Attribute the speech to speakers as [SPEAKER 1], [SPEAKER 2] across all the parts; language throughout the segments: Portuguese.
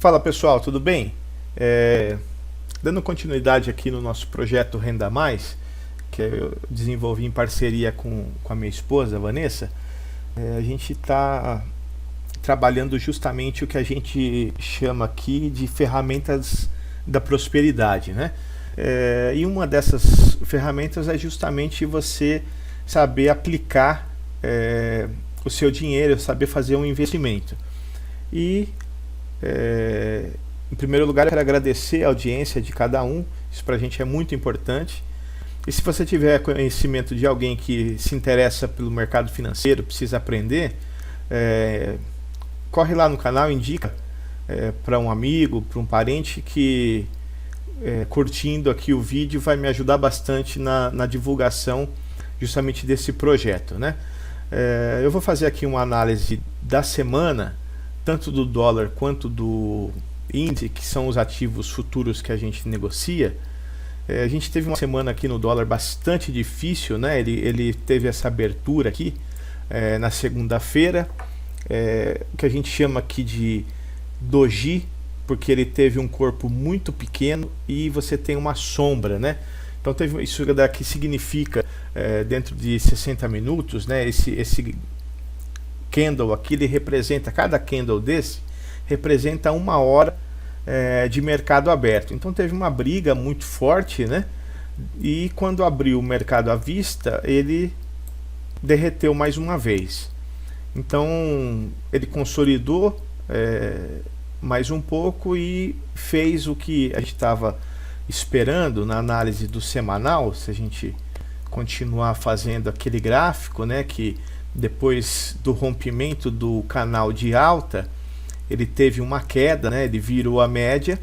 [SPEAKER 1] Fala pessoal, tudo bem? Dando continuidade aqui no nosso projeto Renda Mais, que eu desenvolvi em parceria com a minha esposa, Vanessa, a gente está trabalhando justamente o que a gente chama aqui de ferramentas da prosperidade, né? E uma dessas ferramentas é justamente você saber aplicar o seu dinheiro, saber fazer um investimento. E em primeiro lugar, eu quero agradecer a audiência de cada um, isso para a gente é muito importante. E se você tiver conhecimento de alguém que se interessa pelo mercado financeiro, precisa aprender, corre lá no canal, indica para um amigo, para um parente que curtindo aqui o vídeo vai me ajudar bastante na divulgação justamente desse projeto, né? Eu vou fazer aqui uma análise da semana, tanto do dólar quanto do índice, que são os ativos futuros que a gente negocia. A gente teve uma semana aqui no dólar bastante difícil, né? Ele teve essa abertura aqui na segunda-feira, que a gente chama aqui de doji, porque ele teve um corpo muito pequeno e você tem uma sombra, né? Então isso daqui significa dentro de 60 minutos, né? Esse candle aqui, ele representa, cada candle desse representa 1 hora de mercado aberto. Então teve uma briga muito forte, né? E quando abriu o mercado à vista, ele derreteu mais uma vez. Então ele consolidou mais um pouco e fez o que a gente estava esperando na análise do semanal. Se a gente continuar fazendo aquele gráfico, né, que depois do rompimento do canal de alta, ele teve uma queda, né? Ele virou a média,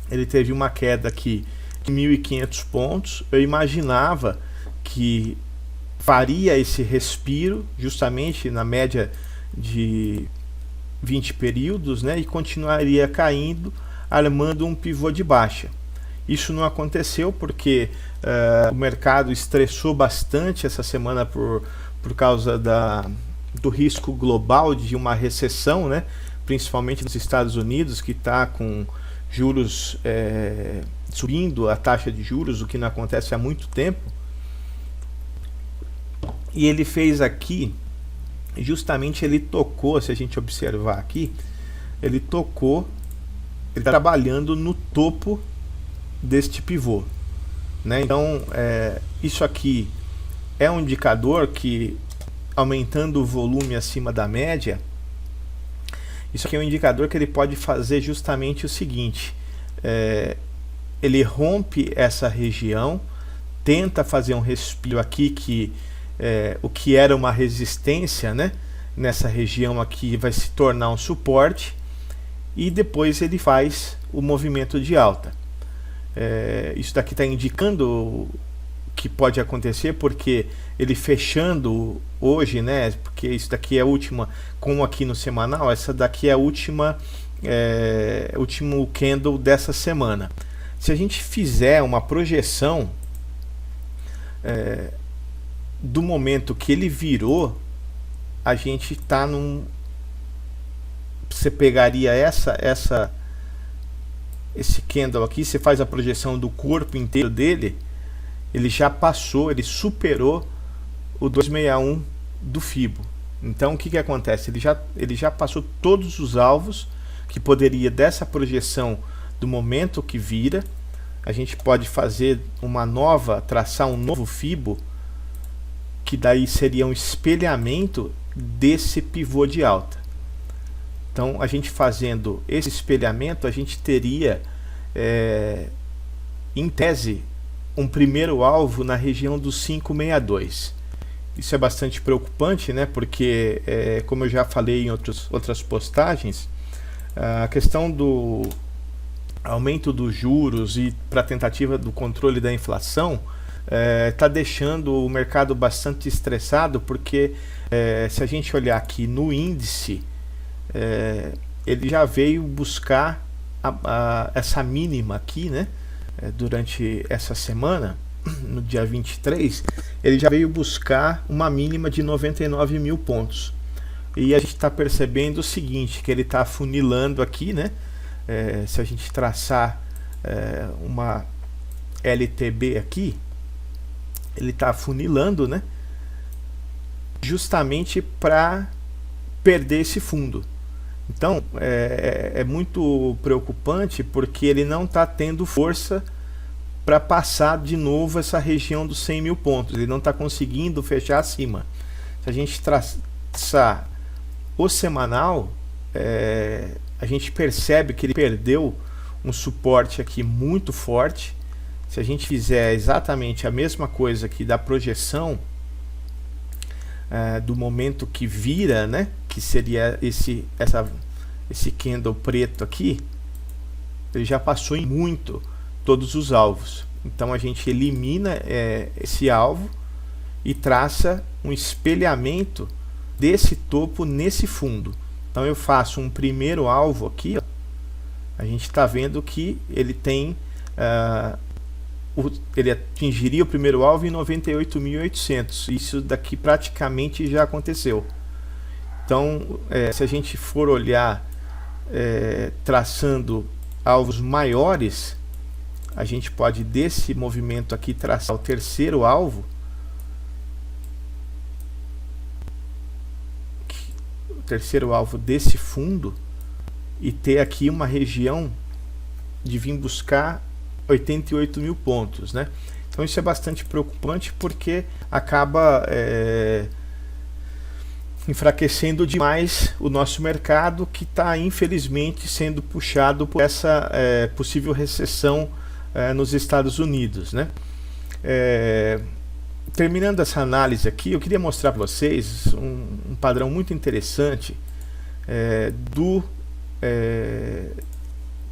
[SPEAKER 1] ele teve uma queda aqui de 1.500 pontos. Eu imaginava que faria esse respiro justamente na média de 20 períodos, né? E continuaria caindo, armando um pivô de baixa. Isso não aconteceu porque o mercado estressou bastante essa semana por causa do risco global de uma recessão, né? Principalmente nos Estados Unidos, que está com juros subindo, a taxa de juros, o que não acontece há muito tempo. E ele fez aqui, justamente ele tocou, se a gente observar aqui, ele está trabalhando no topo deste pivô, né? Então isso aqui é um indicador que, aumentando o volume acima da média, isso aqui é um indicador que ele pode fazer justamente o seguinte: ele rompe essa região, tenta fazer um respiro aqui, que o que era uma resistência, né, nessa região aqui vai se tornar um suporte, e depois ele faz o movimento de alta. Isso daqui está indicando que pode acontecer, porque ele fechando hoje, né, porque isso daqui é a última, como aqui no semanal, essa daqui é a último candle dessa semana. Se a gente fizer uma projeção do momento que ele virou, a gente está você pegaria esse candle aqui, você faz a projeção do corpo inteiro dele, ele já passou, ele superou o 261 do Fibo. Então o que acontece? Ele já passou todos os alvos que poderia dessa projeção do momento que vira. A gente pode fazer traçar um novo Fibo, que daí seria um espelhamento desse pivô de alta. Então a gente fazendo esse espelhamento, a gente teria em tese um primeiro alvo na região dos 562. Isso é bastante preocupante, né? Porque como eu já falei em outras postagens, a questão do aumento dos juros e para a tentativa do controle da inflação está deixando o mercado bastante estressado, porque se a gente olhar aqui no índice, ele já veio buscar essa mínima aqui, né? Durante essa semana, no dia 23, ele já veio buscar uma mínima de 99 mil pontos. E a gente está percebendo o seguinte, que ele está afunilando aqui, né? se a gente traçar uma LTB aqui, ele está afunilando, né? Justamente para perder esse fundo. Então é muito preocupante, porque ele não está tendo força para passar de novo essa região dos 100 mil pontos. Ele não está conseguindo fechar acima. Se a gente traçar o semanal, a gente percebe que ele perdeu um suporte aqui muito forte. Se a gente fizer exatamente a mesma coisa aqui da projeção do momento que vira, né, que seria esse candle preto aqui, ele já passou em muito todos os alvos. Então a gente elimina esse alvo e traça um espelhamento desse topo nesse fundo. Então eu faço um primeiro alvo aqui, ó. A gente está vendo que ele tem ele atingiria o primeiro alvo em 98.800. Isso daqui praticamente já aconteceu. Então se a gente for olhar traçando alvos maiores, a gente pode desse movimento aqui traçar o terceiro alvo, desse fundo, e ter aqui uma região de vir buscar 88 mil pontos, né? Então isso é bastante preocupante, porque acaba enfraquecendo demais o nosso mercado, que está infelizmente sendo puxado por essa possível recessão nos Estados Unidos, né? Terminando essa análise aqui, eu queria mostrar para vocês um padrão muito interessante do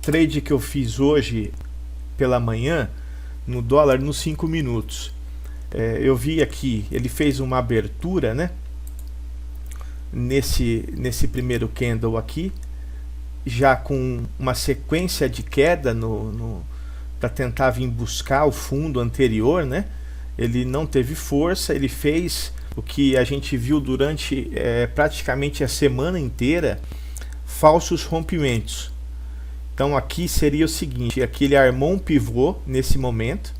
[SPEAKER 1] trade que eu fiz hoje pela manhã no dólar nos 5 minutos. Eu vi aqui, ele fez uma abertura, né, nesse primeiro candle aqui, já com uma sequência de queda para tentar vir buscar o fundo anterior, né? Ele não teve força, ele fez o que a gente viu durante praticamente a semana inteira, falsos rompimentos. Então aqui seria o seguinte, aqui ele armou um pivô nesse momento,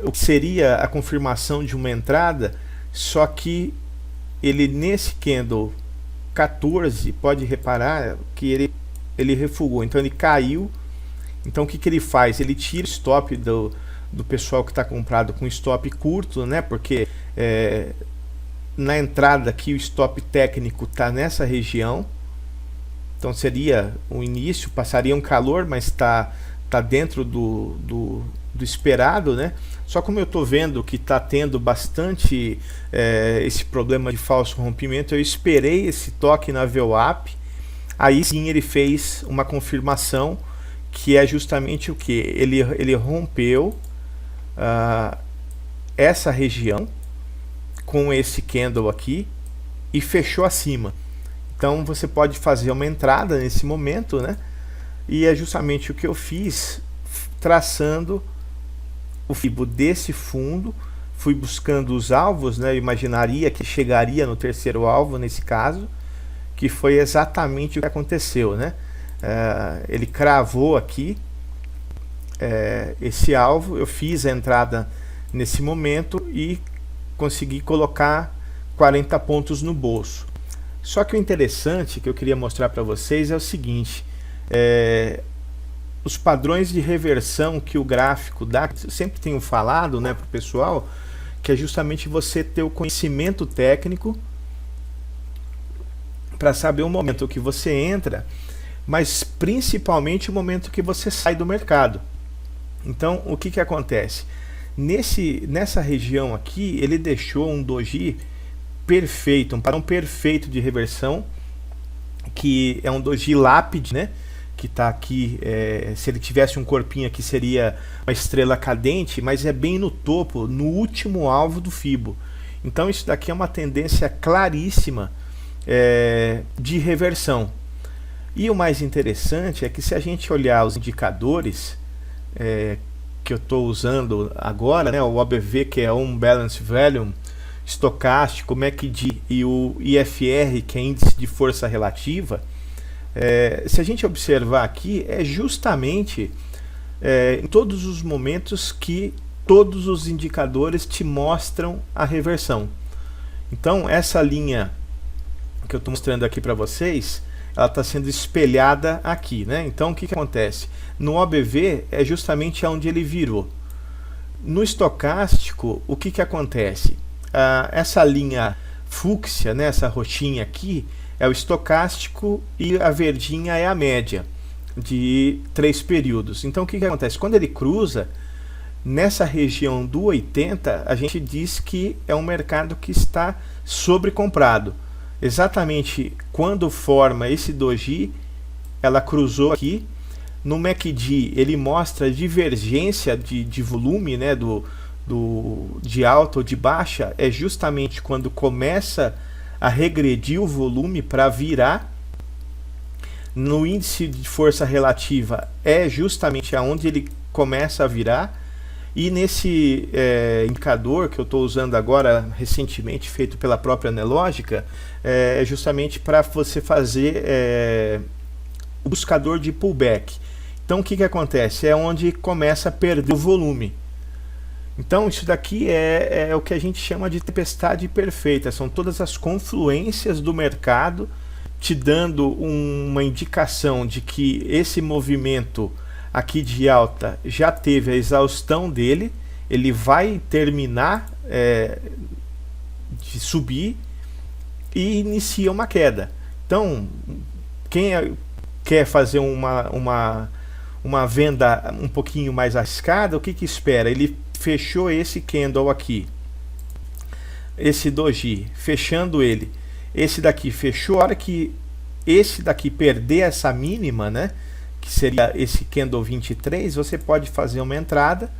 [SPEAKER 1] o que seria a confirmação de uma entrada, só que ele nesse candle 14, pode reparar que ele refugou, então ele caiu. Então o que ele faz? Ele tira o stop do pessoal que está comprado com stop curto, né? Porque na entrada aqui o stop técnico está nessa região. Então seria o início, passaria um calor, mas está dentro do esperado, né? Só como eu estou vendo que está tendo bastante esse problema de falso rompimento, eu esperei esse toque na VWAP. Aí sim ele fez uma confirmação, que é justamente o que? Ele rompeu essa região com esse candle aqui e fechou acima. Então você pode fazer uma entrada nesse momento, né? E é justamente o que eu fiz, traçando o fibo desse fundo, fui buscando os alvos, né? Eu imaginaria que chegaria no terceiro alvo nesse caso, que foi exatamente o que aconteceu, né? Ele cravou aqui esse alvo, eu fiz a entrada nesse momento e consegui colocar 40 pontos no bolso. Só que o interessante que eu queria mostrar para vocês é o seguinte, os padrões de reversão que o gráfico dá, eu sempre tenho falado, né, para o pessoal, que é justamente você ter o conhecimento técnico para saber o momento que você entra, mas principalmente o momento que você sai do mercado. Então o que acontece? Nessa região aqui, ele deixou um doji perfeito, um padrão perfeito de reversão, que é um doji lápide, né? Que está aqui, se ele tivesse um corpinho aqui seria uma estrela cadente, mas é bem no topo, no último alvo do Fibo. Então isso daqui é uma tendência claríssima de reversão. E o mais interessante é que se a gente olhar os indicadores que eu estou usando agora, né, o OBV, que é um Balance Volume, estocástico, MACD e o IFR, que é índice de força relativa, Se a gente observar aqui, é justamente em todos os momentos que todos os indicadores te mostram a reversão. Então essa linha que eu estou mostrando aqui para vocês, ela está sendo espelhada aqui, né? Então o que acontece? No OBV é justamente onde ele virou. No estocástico, o que acontece? Essa linha fúcsia, né, essa roxinha aqui, é o estocástico e a verdinha é a média de 3 períodos. Então o que acontece? Quando ele cruza, nessa região do 80, a gente diz que é um mercado que está sobrecomprado. Exatamente quando forma esse doji, ela cruzou aqui. No MACD ele mostra a divergência de volume, né, de alta ou de baixa, é justamente quando começa a regredir o volume para virar. No índice de força relativa é justamente aonde ele começa a virar. E nesse indicador que eu estou usando agora, recentemente, feito pela própria Nelogica, é justamente para você fazer o buscador de pullback. Então o que acontece? É onde começa a perder o volume. Então isso daqui é o que a gente chama de tempestade perfeita. São todas as confluências do mercado te dando uma indicação de que esse movimento aqui de alta já teve a exaustão dele, ele vai terminar de subir e inicia uma queda. Então, quem quer fazer uma venda um pouquinho mais arriscada, o que espera? Ele fechou esse candle aqui, esse doji, fechando ele, esse daqui fechou. A hora que esse daqui perder essa mínima, né, que seria esse candle 23, você pode fazer uma entrada,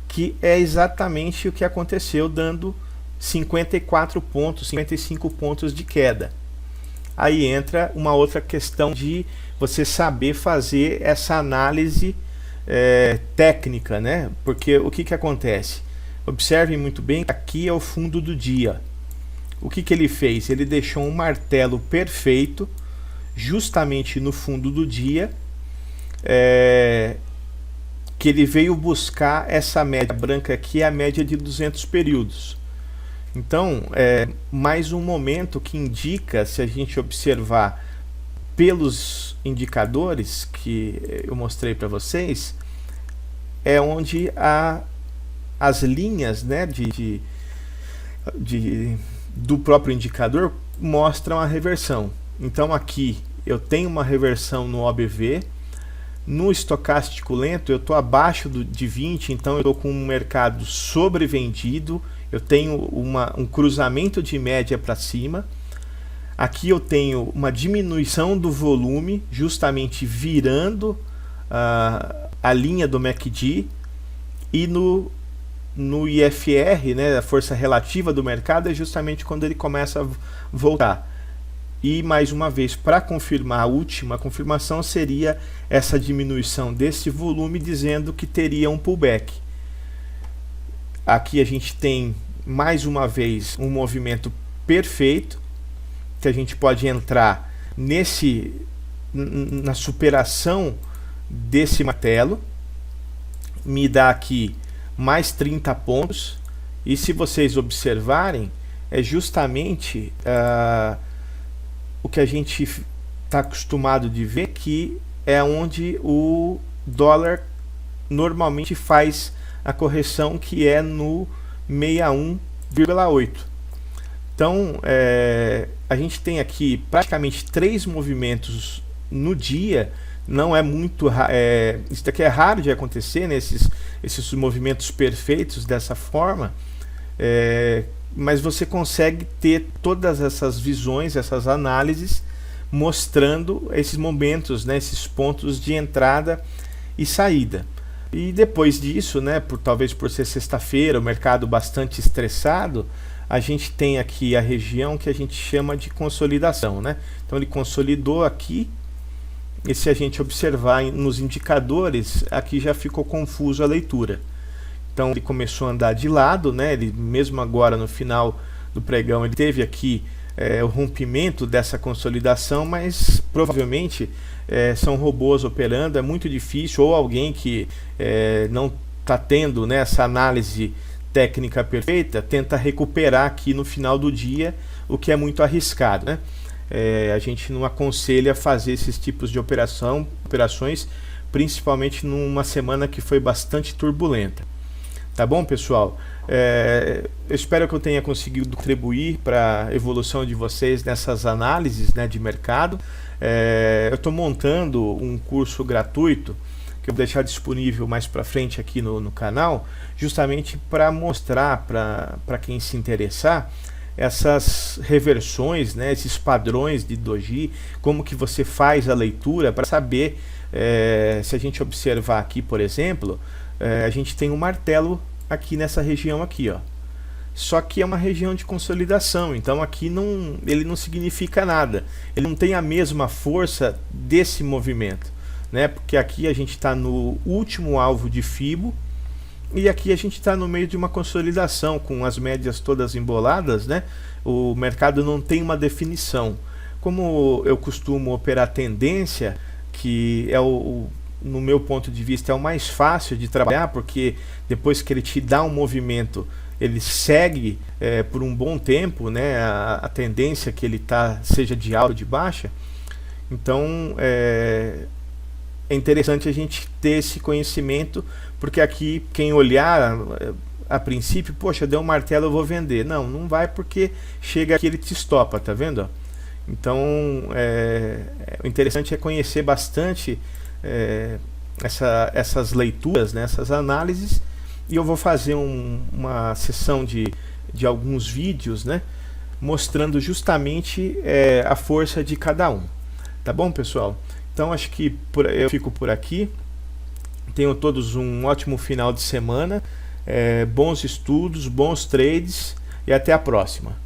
[SPEAKER 1] que é exatamente o que aconteceu, dando 54 pontos, 55 pontos de queda. Aí entra uma outra questão de você saber fazer essa análise técnica, né? Porque o que acontece? Observem muito bem, aqui é o fundo do dia. O que ele fez? Ele deixou um martelo perfeito justamente no fundo do dia, que ele veio buscar essa média branca aqui, a média de 200 períodos. Então, mais um momento que indica, se a gente observar pelos indicadores que eu mostrei para vocês, é onde as linhas, né, do próprio indicador mostram a reversão. Então aqui eu tenho uma reversão no OBV. No estocástico lento eu estou abaixo de 20, então eu estou com um mercado sobrevendido, eu tenho um cruzamento de média para cima. Aqui eu tenho uma diminuição do volume, justamente virando a linha do MACD, e no IFR, né, a força relativa do mercado, é justamente quando ele começa a voltar. E mais uma vez, para confirmar, a última confirmação seria essa diminuição desse volume, dizendo que teria um pullback. Aqui a gente tem mais uma vez um movimento perfeito, que a gente pode entrar na superação desse martelo, me dá aqui mais 30 pontos, e se vocês observarem, é justamente o que a gente está acostumado de ver, que é onde o dólar normalmente faz a correção, que é no 61,8. Então a gente tem aqui praticamente 3 movimentos no dia. Não é muito isso daqui é raro de acontecer, né, esses movimentos perfeitos dessa forma, mas você consegue ter todas essas visões, essas análises, mostrando esses momentos, né, esses pontos de entrada e saída. E depois disso, né, talvez por ser sexta-feira, o mercado bastante estressado, a gente tem aqui a região que a gente chama de consolidação, né? Então ele consolidou aqui, e se a gente observar nos indicadores, aqui já ficou confuso a leitura. Então ele começou a andar de lado, né? Ele mesmo agora no final do pregão ele teve aqui o rompimento dessa consolidação, mas provavelmente são robôs operando, é muito difícil, ou alguém que não está tendo, né, essa análise técnica perfeita, tenta recuperar aqui no final do dia, o que é muito arriscado, né? A gente não aconselha fazer esses tipos de operações, principalmente numa semana que foi bastante turbulenta. Tá bom, pessoal? Eu espero que eu tenha conseguido contribuir para a evolução de vocês nessas análises, né, de mercado. Eu estou montando um curso gratuito que eu vou deixar disponível mais para frente aqui no canal, justamente para mostrar para quem se interessar essas reversões, né, esses padrões de doji, como que você faz a leitura para saber, se a gente observar aqui, por exemplo, a gente tem um martelo aqui nessa região aqui, ó. Só que é uma região de consolidação, então aqui ele não significa nada, ele não tem a mesma força desse movimento, né? Porque aqui a gente está no último alvo de Fibo e aqui a gente está no meio de uma consolidação com as médias todas emboladas, né? O mercado não tem uma definição. Como eu costumo operar tendência, que é no meu ponto de vista é o mais fácil de trabalhar, porque depois que ele te dá um movimento, ele segue por um bom tempo, né, a tendência que ele tá, seja de alta ou de baixa. Então é interessante a gente ter esse conhecimento, porque aqui quem olhar a princípio, poxa, deu um martelo, eu vou vender. Não vai, porque chega aqui ele te estopa, tá vendo? Então o interessante é conhecer bastante essas leituras, né, essas análises, e eu vou fazer uma sessão de alguns vídeos, né, mostrando justamente a força de cada um. Tá bom, pessoal? Então acho que eu fico por aqui. Tenham todos um ótimo final de semana, bons estudos, bons trades e até a próxima.